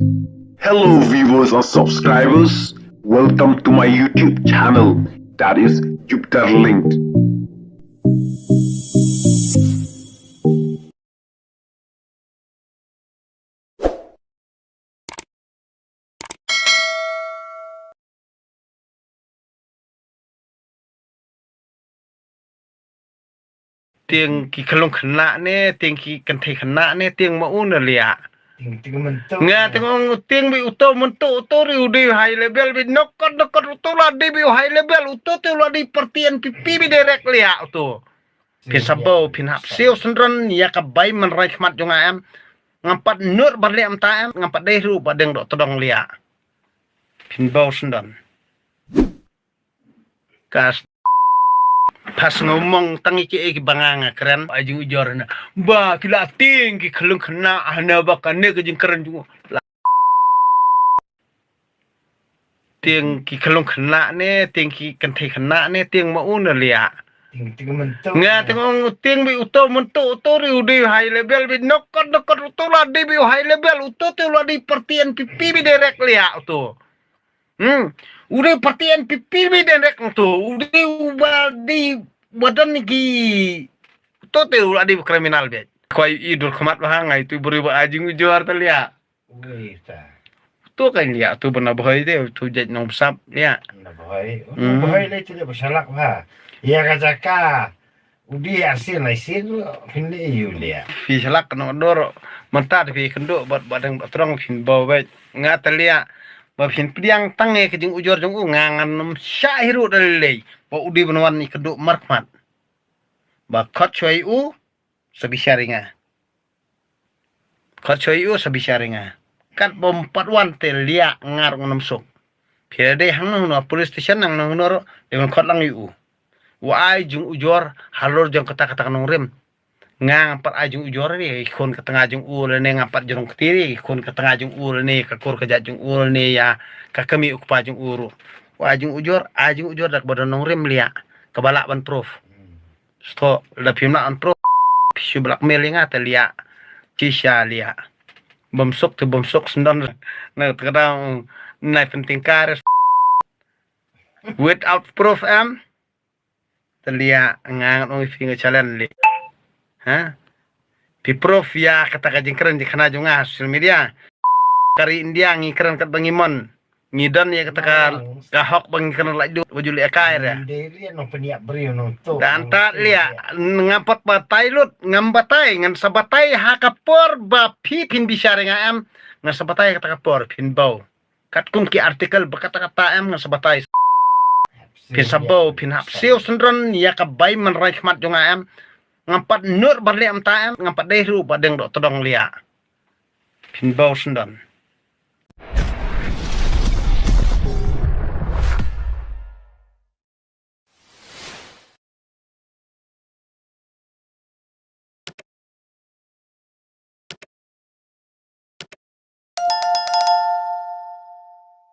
Hello viewers and subscribers, welcome to my YouTube channel, that is Jupiter Linked. Tiếng kỳ khăn khăn nạ nè, tiếng kỳ cần thầy khăn nạ nè, tiếng mà uống là lìa. Nghe tiếng ông tiếng bị ô tô riu đi high level bị knock ô tô là đi bị high level ô tô là đi pertian pipi bị direct lìa ô tô. Pin sabo pin hap siêu sendron ya ka bay man rai khmat jonga em. Ngampat nur barle am ta em ngampat deh ru badeng dok todong lìa. Pin bau sendron. Kas pas ngomong tangi ke banganga keren ajung ujor na ba kila tinggi kelung kena hana bakane ke jing keren jungo ting ki kelung kena ne ting ki kenthe kena ne ting ma un lia nga ting ting bi uto riu di high level bi nok uto la di bi high level uto te la di pertian pipi bi direct lia uto udah pertian pipi bi direct uto udah ubah di badan ki totel adi kriminal be koi idul khamat bahangai tu beri ba ajing ujar talia tu kan lia tu bena boy de tu jaj nom sap lia boy le tu bersalak ha ya kajaka udi asin laisin finde yu lia fi salak no dor mentar fi kendo bot badang terong fin baw be ngata lia ba fin piang tange ke jing ujor jong ngangan nom syahiru dalai ba udi benwan ni kendo markmat ba khot choi u sabisharinga khot choi u sabisharinga kat bom patwan te lia ngar ngonam sok phede hang no police station nang no dengan khot lang yu wa ai jung ujor halor jong kata nong rem ngang pat ai jung ujor ni khon ka tengah jung u le ngapat jong ketiri khon ka tengah jung u le ka kur ka ja jung u le ya ka kami ukpa jung uru wa jung ujor dak bodon nong rem lia kabala ban proof sto la pimna an pro su blackmail nga talia cisha lia bomsok sendon na kadang na penting kares without proof talia ngang oi finger challenge li ha pi proof ya kata kajing keren di kana jonga social media kari india ngi keren kat bangimon ngidan ya kata kahok bang keren laju wajuli akair ya dan tak lia ngapat batai lut ngambatai ngan sabatai hakapor ba pin bisyare ngam ngan sabatai kata kapor pin bau kat kum ki artikel berkata-kata ngan sabatai pin sabau pin hap siu sendron ya ka bay man rai khmat jonga am ngampat nur barle am ta am ngampat deh ru badeng dok todong lia pin bau sendron